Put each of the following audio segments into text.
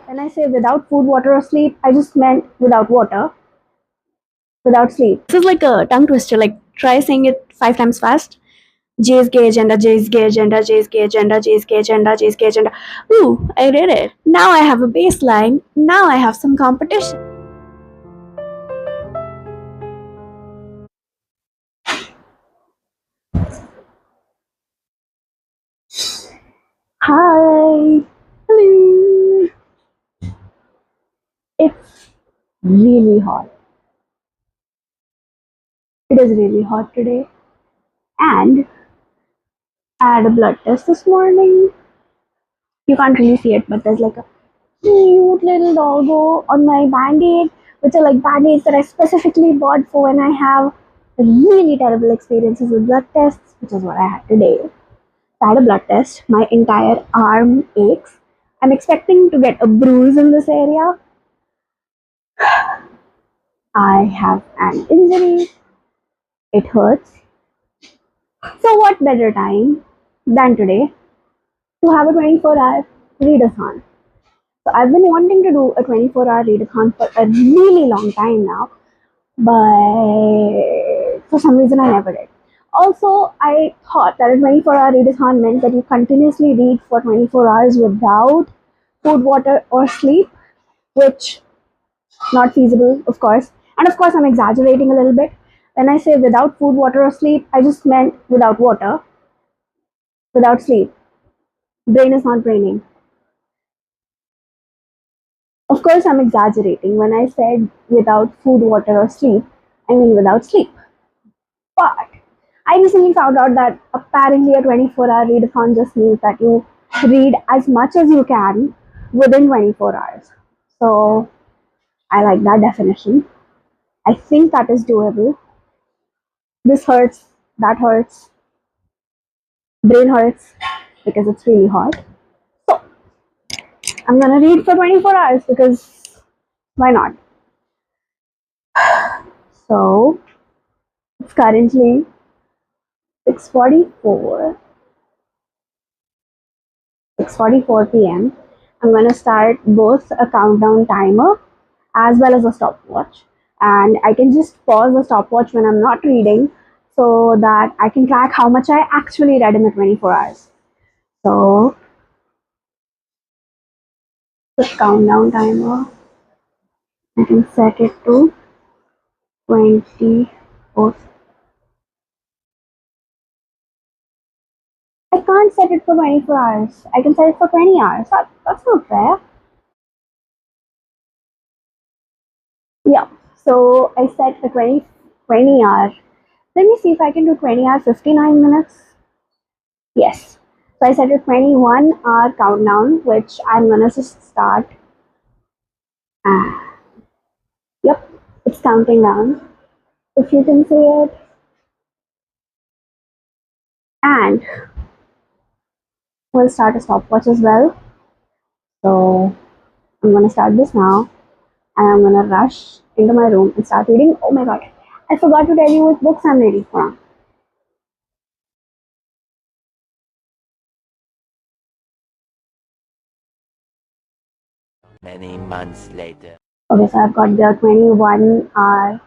When I say without food, water, or sleep, I just meant without water, without sleep. This is like a tongue twister. Like, try saying it 5 times fast. J is gay agenda, J is gay agenda, J is gay agenda, J is gay agenda, J is gay agenda. Ooh, I did it. Now I have a baseline. Now I have some competition. Hi. Hello. It's really hot. It is really hot today. And I had a blood test this morning. You can't really see it, but there's like a cute little doggo on my band-aid, which are like band-aids that I specifically bought for when I have really terrible experiences with blood tests, which is what I had today. I had a blood test. My entire arm aches. I'm expecting to get a bruise in this area. I have an injury. It hurts. So what better time than today to have a 24-hour readathon? So I've been wanting to do a 24-hour readathon for a really long time now, but for some reason I never did. Also, I thought that a 24-hour readathon meant that you continuously read for 24 hours without food, water, or sleep, which not feasible, of course. And of course, I'm exaggerating a little bit. When I say without food, water, or sleep, I just meant without water, without sleep. Brain is not braining. Of course, I'm exaggerating. When I said without food, water, or sleep, I mean without sleep. But I recently found out that apparently a 24-hour readathon just means that you read as much as you can within 24 hours. So I like that definition. I think that is doable. This hurts, that hurts, brain hurts because it's really hot. So I'm gonna read for 24 hours because why not? So it's currently 6:44, 6:44 p.m. I'm gonna start both a countdown timer as well as a stopwatch, and I can just pause the stopwatch when I'm not reading so that I can track how much I actually read in the 24 hours. So the countdown timer, I can set it to 24. I can't set it for 24 hours. I can set it for 20 hours. That's not fair. Yeah. So I set a 20 hour. Let me see if I can do 20 hour 59 minutes. Yes. So I set a 21-hour countdown, which I'm gonna just start. Ah, yep, it's counting down. If you can see it. And we'll start a stopwatch as well. So I'm gonna start this now, and I'm gonna rush into my room and start reading. Oh my god, I forgot to tell you which books I'm reading from. Many months later. Okay, so I've got the 21-hour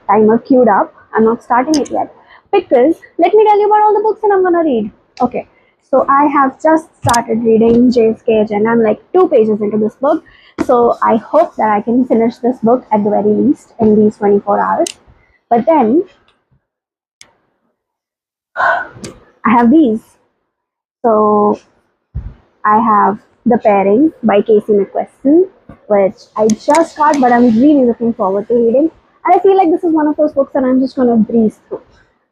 timer queued up. I'm not starting it yet because let me tell you about all the books that I'm gonna read. Okay, so I have just started reading James Cage and I'm like 2 pages into this book. So I hope that I can finish this book at the very least in these 24 hours. But then I have these. So I have The Pairing by Casey McQuiston, which I just got, but I'm really looking forward to reading. And I feel like this is one of those books that I'm just going to breeze through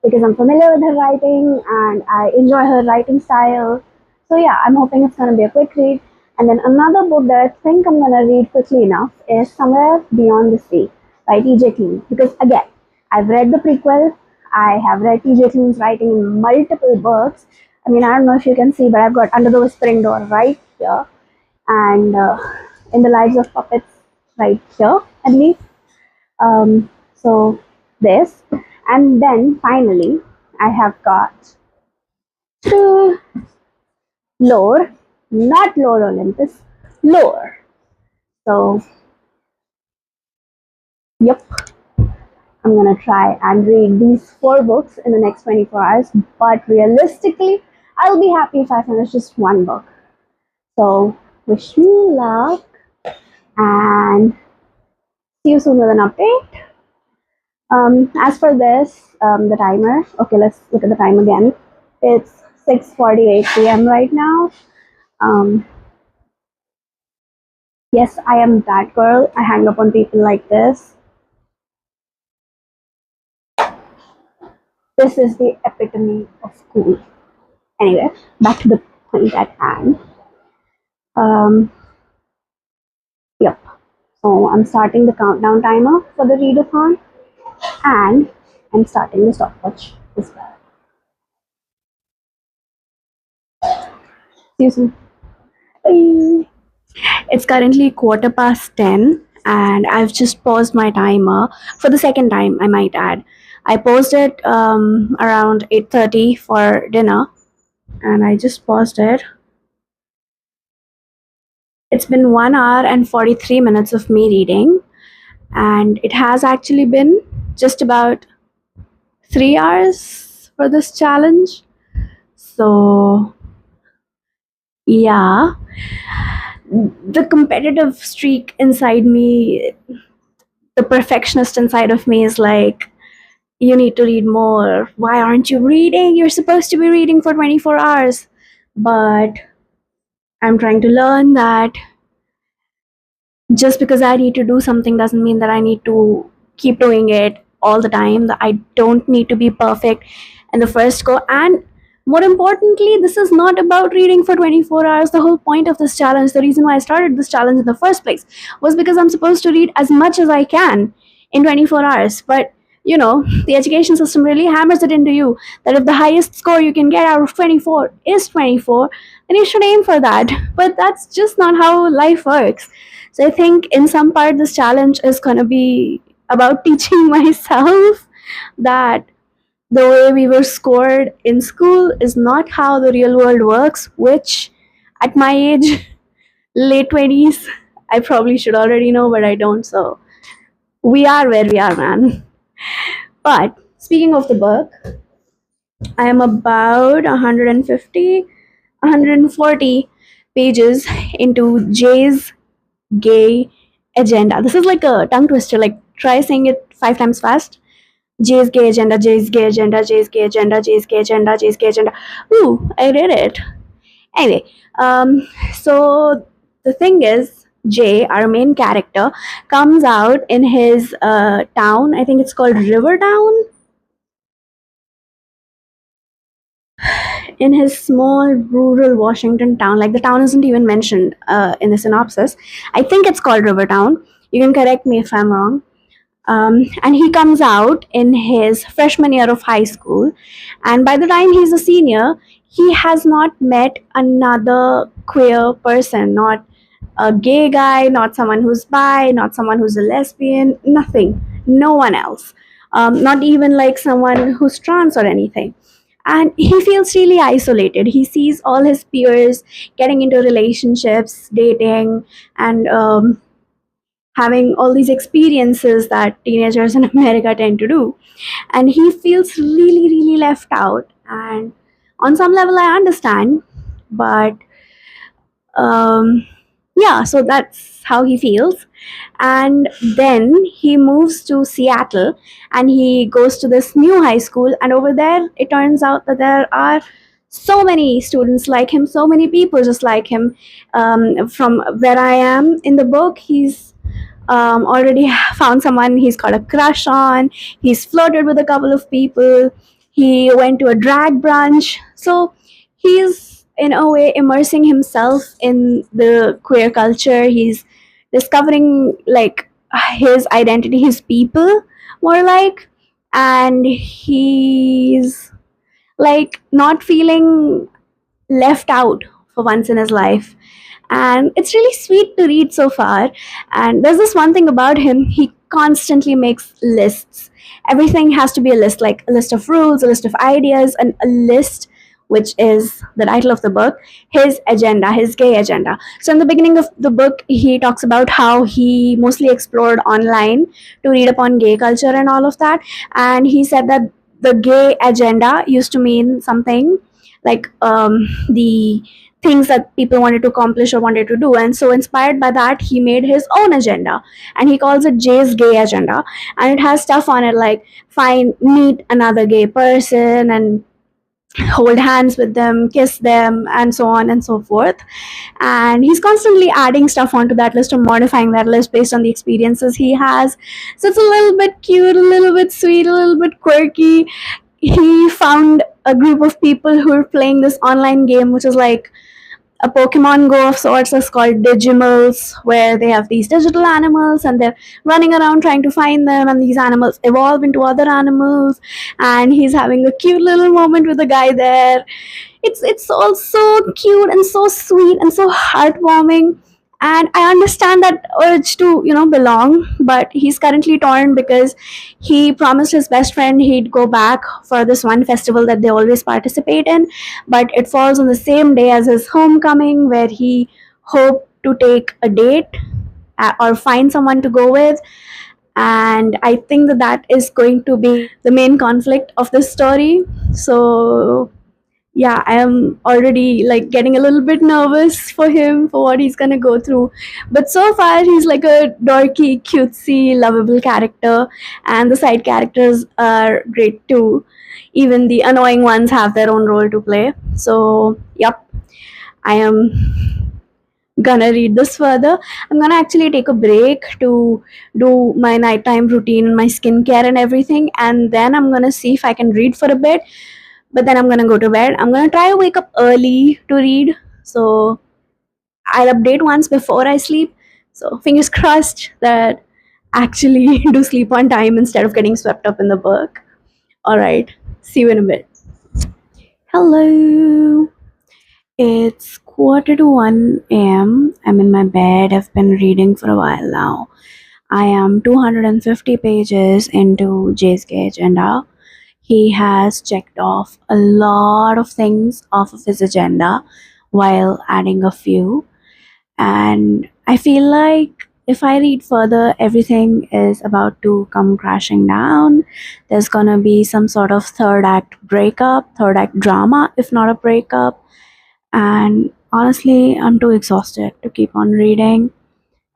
because I'm familiar with her writing and I enjoy her writing style. So yeah, I'm hoping it's going to be a quick read. And then another book that I think I'm going to read quickly enough is Somewhere Beyond the Sea by T.J. Klune. Because again, I've read the prequel. I have read T.J. Klune's writing in multiple books. I mean, I don't know if you can see, but I've got Under the Whispering Door right here, and In the Lives of Puppets right here, I believe. So this, and then finally, I have got Lore, not Lore Olympus, lower. So, yep, I'm gonna try and read these 4 books in the next 24 hours, but realistically, I'll be happy if I finish just one book. So, wish me luck and see you soon with an update. As for this, the timer, okay, let's look at the time again. It's 6:48 p.m. right now. Um, yes, I am that girl. I hang up on people like this. This is the epitome of cool. Anyway, back to the point at hand. Um, yep. So I'm starting the countdown timer for the readathon, and I'm starting the stopwatch as well. See you soon. Bye. It's currently 10:15, and I've just paused my timer for the second time, I might add. I paused it around 8:30 for dinner, and I just paused it. It's been 1 hour and 43 minutes of me reading, and it has actually been just about 3 hours for this challenge. So, yeah, the competitive streak inside me, the perfectionist inside of me is like, you need to read more. Why aren't you reading? You're supposed to be reading for 24 hours. But I'm trying to learn that just because I need to do something doesn't mean that I need to keep doing it all the time. That I don't need to be perfect in the first go. And more importantly, this is not about reading for 24 hours. The whole point of this challenge, the reason why I started this challenge in the first place, was because I'm supposed to read as much as I can in 24 hours. But the education system really hammers it into you that if the highest score you can get out of 24 is 24, then you should aim for that. But that's just not how life works. So I think in some part this challenge is going to be about teaching myself that the way we were scored in school is not how the real world works, which at my age, late 20s, I probably should already know, but I don't. So we are where we are, man. But speaking of the book, I am about 150, 140 pages into Jay's gay agenda. This is like a tongue twister. Like, try saying it 5 times fast. Jay's gay agenda, Jay's gay agenda, Jay's gay agenda, Jay's gay agenda, Jay's gay agenda. Ooh, I did it. Anyway, so the thing is, Jay, our main character, comes out in his town. I think it's called Rivertown. In his small rural Washington town. Like, the town isn't even mentioned in the synopsis. I think it's called Rivertown. You can correct me if I'm wrong. And he comes out in his freshman year of high school, and by the time he's a senior, he has not met another queer person, not a gay guy, not someone who's bi, not someone who's a lesbian, nothing, no one else, not even like someone who's trans or anything. And he feels really isolated. He sees all his peers getting into relationships, dating, and having all these experiences that teenagers in America tend to do. And he feels really, really left out. And on some level, I understand. But yeah, so that's how he feels. And then he moves to Seattle and he goes to this new high school. And over there, it turns out that there are so many students like him, so many people just like him. From where I am in the book, he's already found someone he's got a crush on. He's flirted with a couple of people. He went to a drag brunch. So he's in a way immersing himself in the queer culture. He's discovering like his identity, his people, more like, and he's like not feeling left out for once in his life. And it's really sweet to read so far. And there's this one thing about him: he constantly makes lists. Everything has to be a list, like a list of rules, a list of ideas, and a list which is the title of the book, his agenda, his gay agenda. So in the beginning of the book, he talks about how he mostly explored online to read upon gay culture and all of that. And he said that the gay agenda used to mean something like the things that people wanted to accomplish or wanted to do. And so inspired by that, he made his own agenda, and he calls it Jay's gay agenda. And it has stuff on it like meet another gay person and hold hands with them, kiss them, and so on and so forth. And he's constantly adding stuff onto that list or modifying that list based on the experiences he has. So it's a little bit cute, a little bit sweet, a little bit quirky. He found a group of people who are playing this online game, which is like a Pokemon Go of sorts. Is called Digimals, where they have these digital animals and they're running around trying to find them, and these animals evolve into other animals. And he's having a cute little moment with the guy there. It's all so cute and so sweet and so heartwarming. And I understand that urge to belong, but he's currently torn because he promised his best friend he'd go back for this one festival that they always participate in, but it falls on the same day as his homecoming, where he hoped to take a date or find someone to go with. And I think that that is going to be the main conflict of this story. So yeah, I am already like getting a little bit nervous for him, for what he's gonna go through. But so far he's like a dorky, cutesy, lovable character, and the side characters are great too. Even the annoying ones have their own role to play. So yep, I am gonna read this further. I'm gonna actually take a break to do my nighttime routine and my skincare and everything, and then I'm gonna see if I can read for a bit. But then I'm gonna go to bed. I'm gonna try to wake up early to read. So I'll update once before I sleep. So fingers crossed that I actually do sleep on time instead of getting swept up in the book. Alright, see you in a bit. Hello. It's quarter to 1 a.m. I'm in my bed. I've been reading for a while now. I am 250 pages into Jay's Gay Agenda. He has checked off a lot of things off of his agenda while adding a few. And I feel like if I read further, everything is about to come crashing down. There's gonna be some sort of third act breakup, third act drama, if not a breakup. And honestly, I'm too exhausted to keep on reading.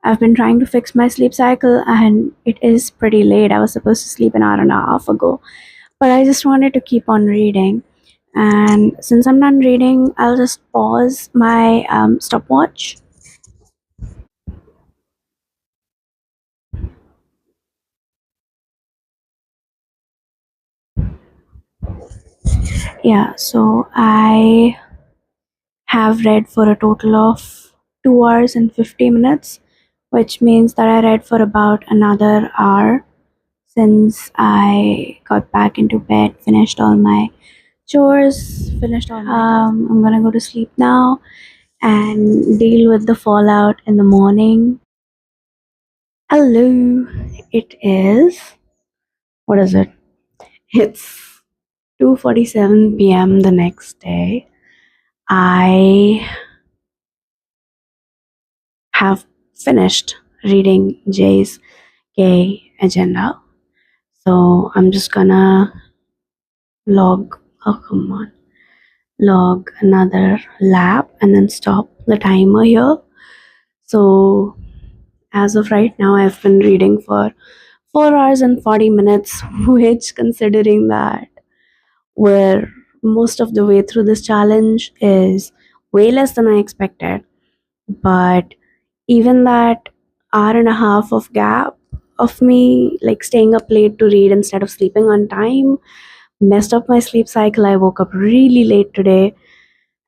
I've been trying to fix my sleep cycle and it is pretty late. I was supposed to sleep an hour and a half ago, but I just wanted to keep on reading. And since I'm done reading, I'll just pause my stopwatch. Yeah, so I have read for a total of 2 hours and 50 minutes, which means that I read for about another hour since I got back into bed, finished all my chores, finished all my I'm gonna go to sleep now and deal with the fallout in the morning. Hello, it is, what is it? It's 2:47 p.m. the next day. I have finished reading Jay's Gay Agenda. So I'm just gonna log, oh come on, log another lap and then stop the timer here. So as of right now, I've been reading for 4 hours and 40 minutes, which, considering that we're most of the way through this challenge, is way less than I expected. But even that hour and a half of gap of me like staying up late to read instead of sleeping on time messed up my sleep cycle. I woke up really late today,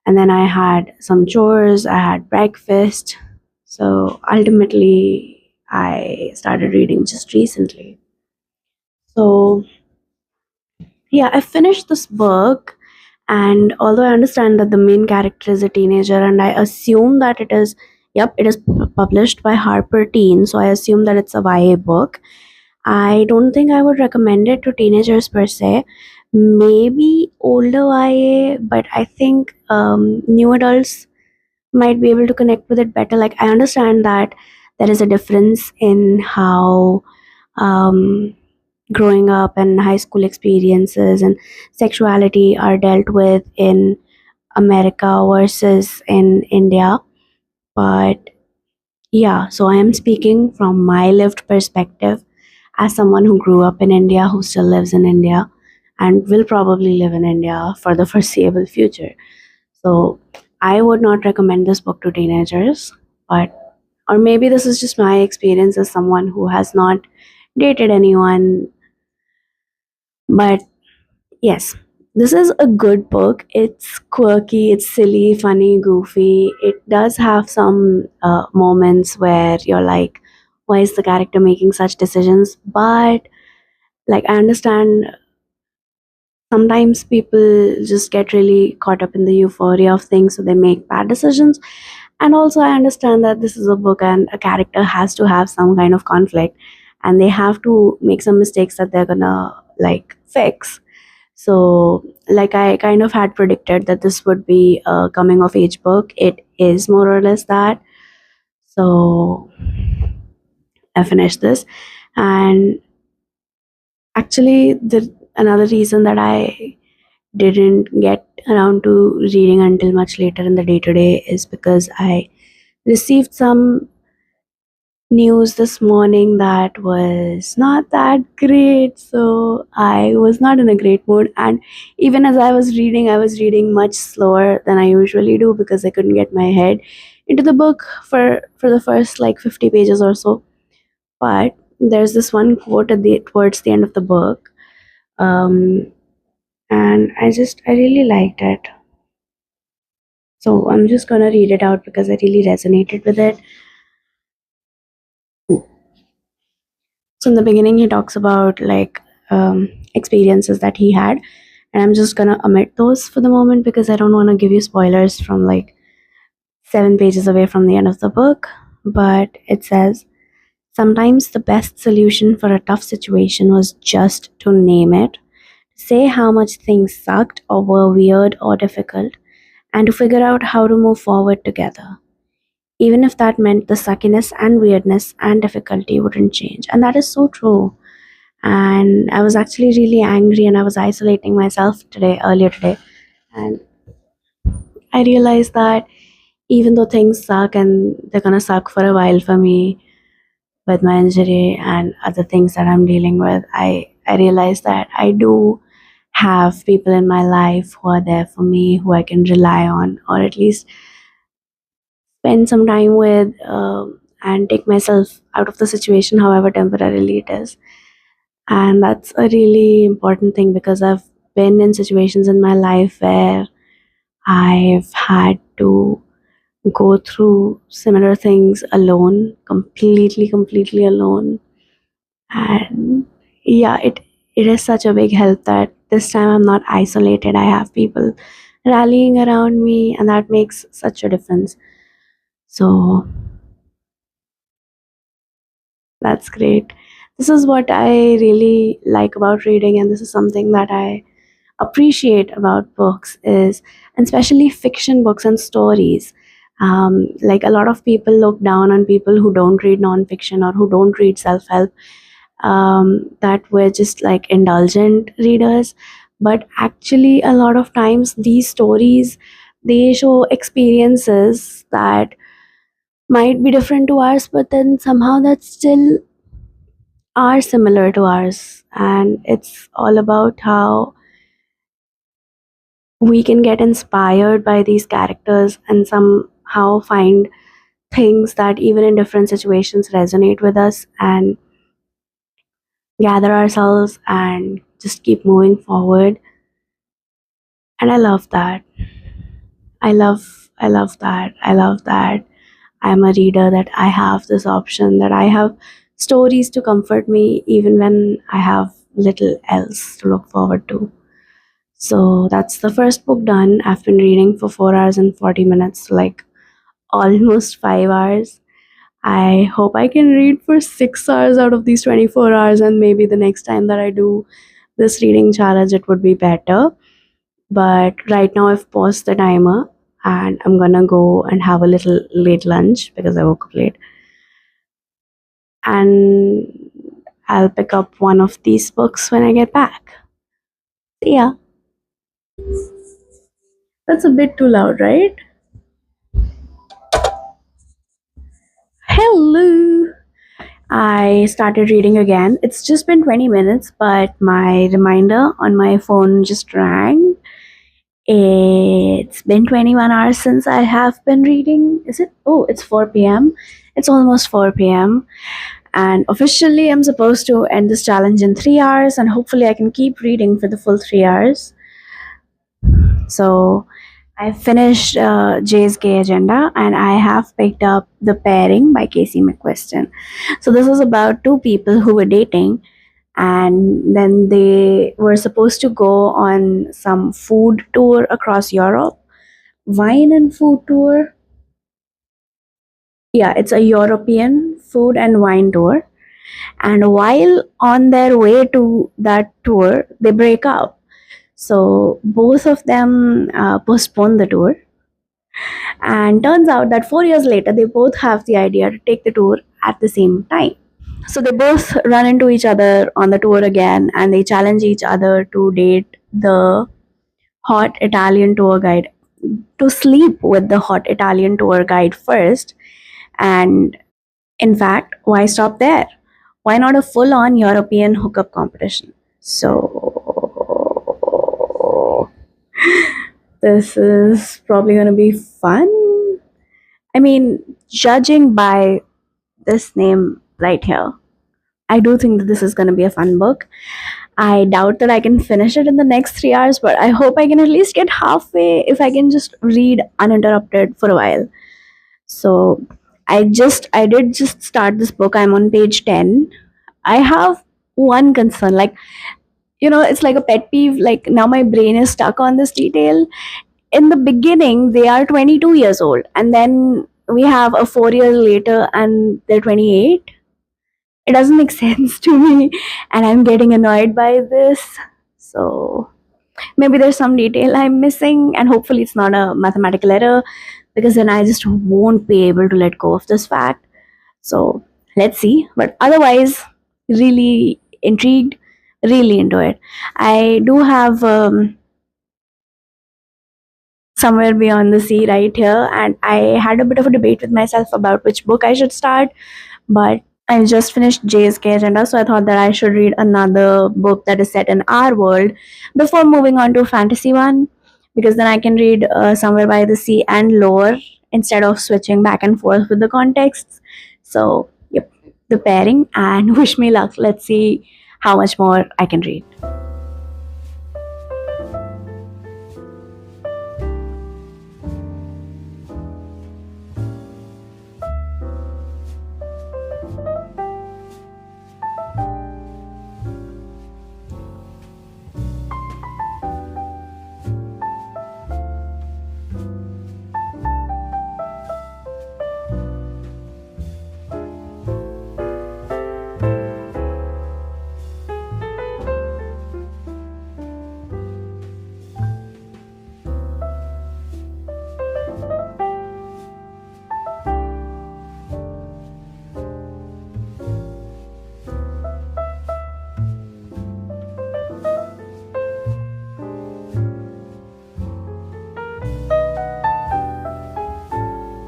and then I had some chores, I had breakfast. So ultimately, I started reading just recently. So yeah, I finished this book, and although I understand that the main character is a teenager, and I assume that it is, yep, it is published by Harper Teen, so I assume that it's a YA book. I don't think I would recommend it to teenagers per se, maybe older YA, but I think new adults might be able to connect with it better. Like, I understand that there is a difference in how um, growing up and high school experiences and sexuality are dealt with in America versus in India. But yeah, so I am speaking from my lived perspective as someone who grew up in India, who still lives in India, and will probably live in India for the foreseeable future. So I would not recommend this book to teenagers, but or maybe this is just my experience as someone who has not dated anyone. But yes, this is a good book. It's quirky, it's silly, funny, goofy. It does have some moments where you're like, why is the character making such decisions? But like, I understand sometimes people just get really caught up in the euphoria of things, so they make bad decisions. And also, I understand that this is a book and a character has to have some kind of conflict, and they have to make some mistakes that they're gonna like fix. So, like, I kind of had predicted that this would be a coming of age book. It is more or less that. So, I finished this, and actually, the another reason that I didn't get around to reading until much later in the day today is because I received some news this morning that was not that great. So I was not in a great mood. And even as I was reading much slower than I usually do because I couldn't get my head into the book for the first like 50 pages or so. But there's this one quote towards the end of the book. Um, and I really liked it. So I'm just gonna read it out because I really resonated with it. So in the beginning, he talks about like experiences that he had, and I'm just gonna omit those for the moment because I don't want to give you spoilers from like 7 pages away from the end of the book. But it says, sometimes the best solution for a tough situation was just to name it, say how much things sucked or were weird or difficult, and to figure out how to move forward together, even if that meant the suckiness and weirdness and difficulty wouldn't change. And that is so true. And I was actually really angry and I was isolating myself earlier today. And I realized that even though things suck and they're gonna suck for a while for me with my injury and other things that I'm dealing with, I realized that I do have people in my life who are there for me, who I can rely on, or at least spend some time with, and take myself out of the situation, however temporarily it is. And that's a really important thing because I've been in situations in my life where I've had to go through similar things alone, completely alone. And yeah, it is such a big help that this time I'm not isolated. I have people rallying around me, and that makes such a difference. So that's great. This is what I really like about reading, and this is something that I appreciate about books is, and especially fiction books and stories. Like, a lot of people look down on people who don't read nonfiction or who don't read self-help, that we're just like indulgent readers. But actually, a lot of times these stories, they show experiences that might be different to ours, but then somehow that still are similar to ours. And it's all about how we can get inspired by these characters and somehow find things that even in different situations resonate with us and gather ourselves and just keep moving forward. And I love that. I love that I'm a reader, that I have this option, that I have stories to comfort me even when I have little else to look forward to. So that's the first book done. I've been reading for 4 hours and 40 minutes, like almost 5 hours. I hope I can read for 6 hours out of these 24 hours, and maybe the next time that I do this reading challenge, it would be better. But right now, I've paused the timer and I'm gonna go and have a little late lunch because I woke up late. And I'll pick up one of these books when I get back. See ya. That's a bit too loud, right? Hello. I started reading again. It's just been 20 minutes, but my reminder on my phone just rang. It's been 21 hours since I have been reading. Is it? Oh, it's 4 p.m. It's almost 4 p.m. And officially, I'm supposed to end this challenge in 3 hours, and hopefully, I can keep reading for the full 3 hours. So, I finished Jay's Gay Agenda and I have picked up The Pairing by Casey McQuiston. So, this was about two people who were dating and then they were supposed to go on some food tour across Europe. Wine and food tour. Yeah, it's a European food and wine tour. And while on their way to that tour, they break up. So both of them postpone the tour. And turns out that 4 years later, they both have the idea to take the tour at the same time. So they both run into each other on the tour again and they challenge each other to date the hot Italian tour guide, to sleep with the hot Italian tour guide first. And in fact, why stop there? Why not a full on European hookup competition? So, this is probably going to be fun. I mean, judging by this name right here, I do think that this is going to be a fun book. I doubt that I can finish it in the next 3 hours, but I hope I can at least get halfway if I can just read uninterrupted for a while. So I did just start this book. I'm on page 10. I have one concern, like, it's like a pet peeve. Like, now my brain is stuck on this detail. In the beginning, they are 22 years old, and then we have a 4 years later, and they're 28. It doesn't make sense to me, and I'm getting annoyed by this. So maybe there's some detail I'm missing, and hopefully it's not a mathematical error, because then I just won't be able to let go of this fact. So let's see. But otherwise, really intrigued, really into it. I do have Somewhere Beyond the Sea right here, and I had a bit of a debate with myself about which book I should start, but I just finished JSK Agenda, so I thought that I should read another book that is set in our world before moving on to a fantasy one, because then I can read Somewhere by the Sea and Lore instead of switching back and forth with the contexts. So, yep, The Pairing, and wish me luck. Let's see how much more I can read.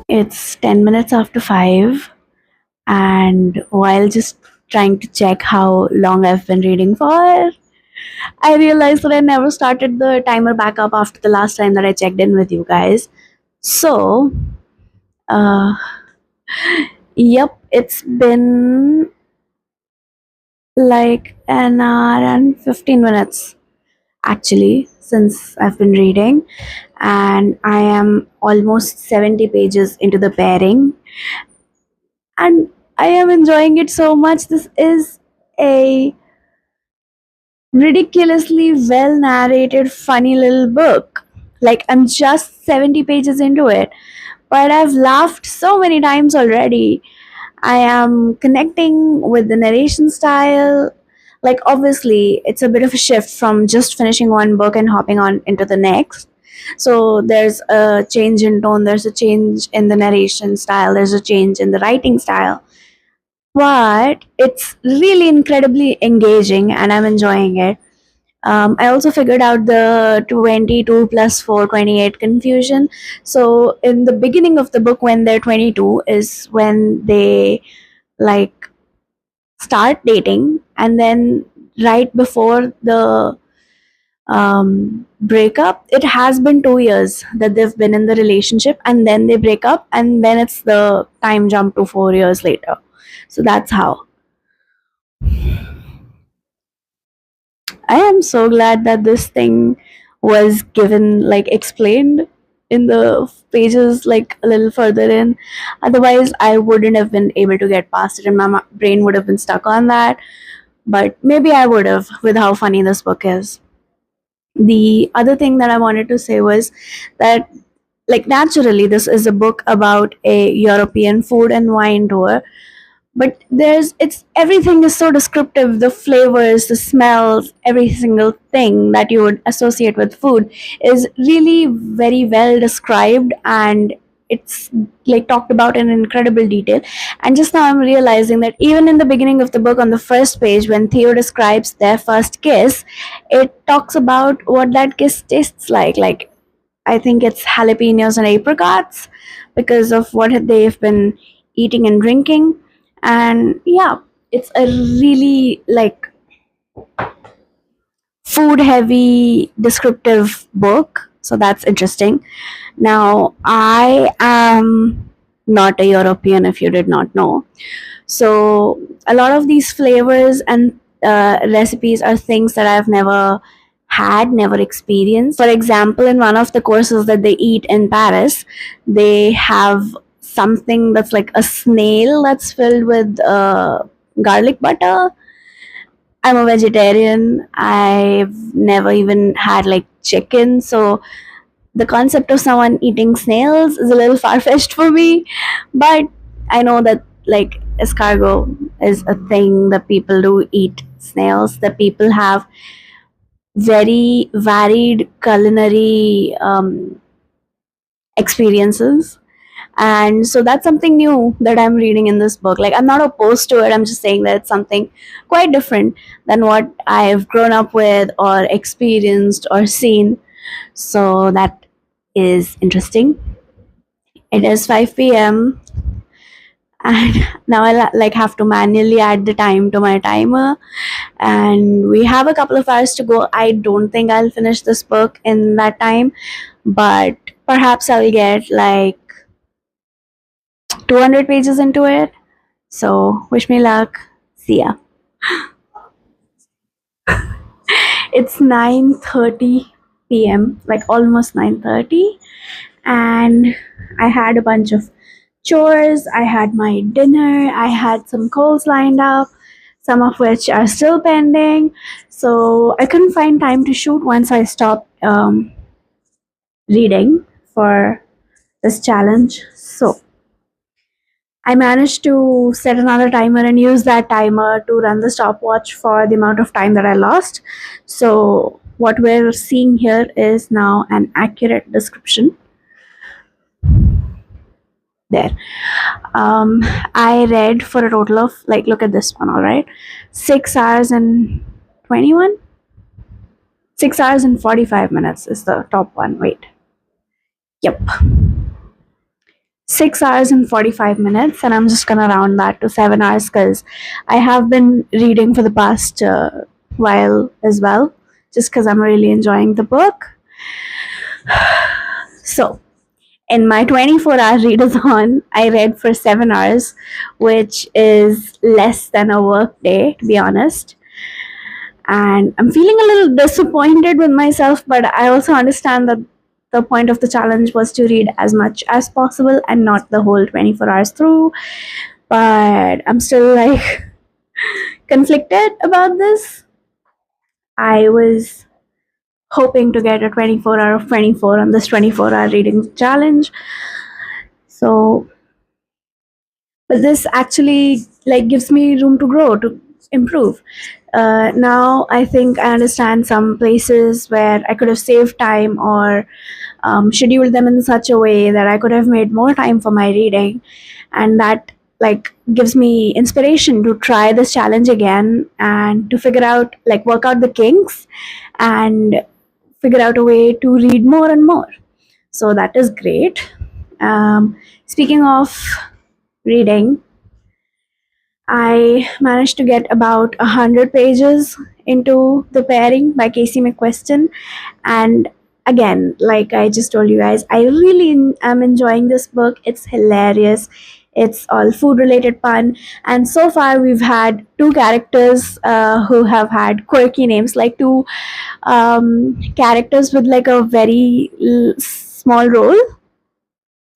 It's 10 minutes after 5, and while just trying to check how long I've been reading for, I realized that I never started the timer back up after the last time that I checked in with you guys. So, uh, yep, it's been like an hour and 15 minutes actually since I've been reading, and I am almost 70 pages into The Pairing, and I am enjoying it so much. This is a ridiculously well narrated, funny little book. Like, I'm just 70 pages into it, but I've laughed so many times already. I am connecting with the narration style. Like, obviously it's a bit of a shift from just finishing one book and hopping on into the next. So there's a change in tone, there's a change in the narration style, there's a change in the writing style, but it's really incredibly engaging and I'm enjoying it. I also figured out the 22 plus 4 28 confusion. So in the beginning of the book, when they're 22 is when they like start dating, and then right before the breakup, it has been 2 years that they've been in the relationship, and then they break up, and then it's the time jump to 4 years later. So that's how. I am so glad that this thing was given, like, explained in the pages, like a little further in. Otherwise, I wouldn't have been able to get past it, and my brain would have been stuck on that. But maybe I would have, with how funny this book is. The other thing that I wanted to say was that, like, naturally, this is a book about a European food and wine tour, but there's it's everything is so descriptive, the flavors, the smells, every single thing that you would associate with food is really very well described, and it's like talked about in incredible detail. And just now I'm realizing that even in the beginning of the book, on the first page, when Theo describes their first kiss, it talks about what that kiss tastes like I think it's jalapenos and apricots because of what they've been eating and drinking. And yeah, it's a really like food heavy descriptive book, so that's interesting. Now, I am not a European, if you did not know. So a lot of these flavors and recipes are things that I've never had, never experienced. For example, in one of the courses that they eat in Paris, they have something that's like a snail that's filled with garlic butter. I'm a vegetarian. I've never even had like chicken, so the concept of someone eating snails is a little far fetched for me. But I know that like escargot is a thing that people do eat snails, that people have very varied culinary experiences. And so that's something new that I'm reading in this book. Like, I'm not opposed to it, I'm just saying that it's something quite different than what I've grown up with or experienced or seen. So that is interesting. It is 5 p.m. and now I like have to manually add the time to my timer, and we have a couple of hours to go. I don't think I'll finish this book in that time, but perhaps I'll get like 200 pages into it. So wish me luck. See ya. It's 9:30 p.m., like almost 9:30, and I had a bunch of chores. I had my dinner. I had some calls lined up, some of which are still pending. So I couldn't find time to shoot once I stopped reading for this challenge. So I managed to set another timer and use that timer to run the stopwatch for the amount of time that I lost. So what we're seeing here is now an accurate description. There. I read for a total of, like, look at this one, all right, 6 hours and 21, 6 hours and 45 minutes is the top one. Wait, yep, 6 hours and 45 minutes, and I'm just gonna round that to 7 hours because I have been reading for the past while as well, just because I'm really enjoying the book. So in my 24-hour readathon, I read for 7 hours, which is less than a work day, to be honest. And I'm feeling a little disappointed with myself, but I also understand that the point of the challenge was to read as much as possible and not the whole 24 hours through. But I'm still like conflicted about this. I was hoping to get a 24 hour of 24 on this 24-hour reading challenge. So, but this actually like gives me room to grow, to improve. Now I think I understand some places where I could have saved time or scheduled them in such a way that I could have made more time for my reading, and that like gives me inspiration to try this challenge again and to figure out like work out the kinks and figure out a way to read more and more. So that is great. Speaking of reading, I managed to get about 100 pages into The Pairing by Casey McQuiston. And again, like I just told you guys, I really am enjoying this book. It's hilarious. It's all food related fun. And so far, we've had two characters who have had quirky names, like two characters with like a very small role.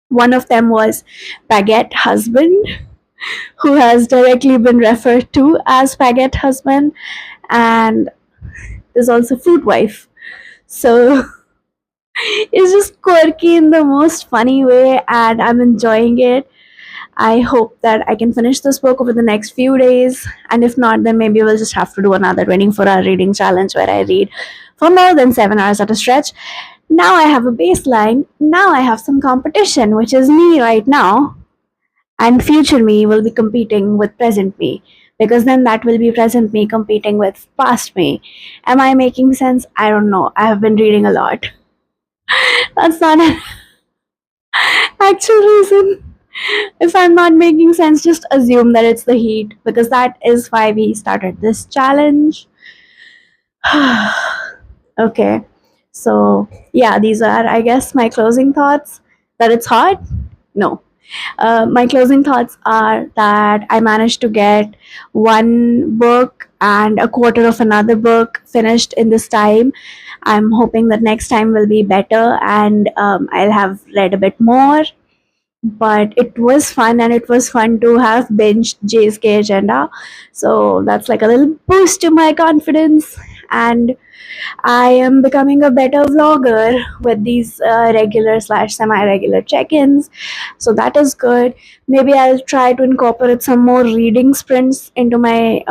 One of them was Baguette Husband, who has directly been referred to as Baguette Husband, and there's also Fruit Wife. So it's just quirky in the most funny way, and I'm enjoying it. I hope that I can finish this book over the next few days, and if not, then maybe we'll just have to do another 24-hour reading challenge where I read for more than 7 hours at a stretch. Now I have a baseline, now I have some competition, which is me right now, and future me will be competing with present me, because then that will be present me competing with past me. Am I making sense? I don't know. I have been reading a lot. That's not an actual reason. If I'm not making sense, just assume that it's the heat, because that is why we started this challenge. Okay, so yeah, these are, I guess, my closing thoughts. That it's hot? No. My closing thoughts are that I managed to get one book and a quarter of another book finished in this time. I'm hoping that next time will be better and I'll have read a bit more. But it was fun, and it was fun to have binged JSK Agenda. So that's like a little boost to my confidence. And I am becoming a better vlogger with these regular slash semi-regular check-ins. So that is good. Maybe I'll try to incorporate some more reading sprints into my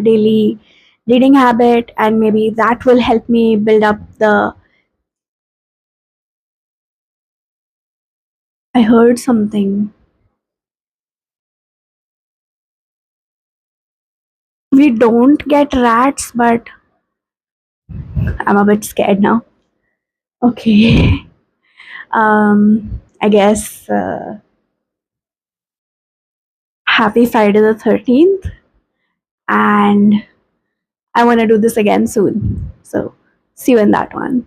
daily reading habit, and maybe that will help me build up the... I heard something. We don't get rats, but I'm a bit scared now. Okay. I guess happy Friday the 13th, and I want to do this again soon. So, see you in that one.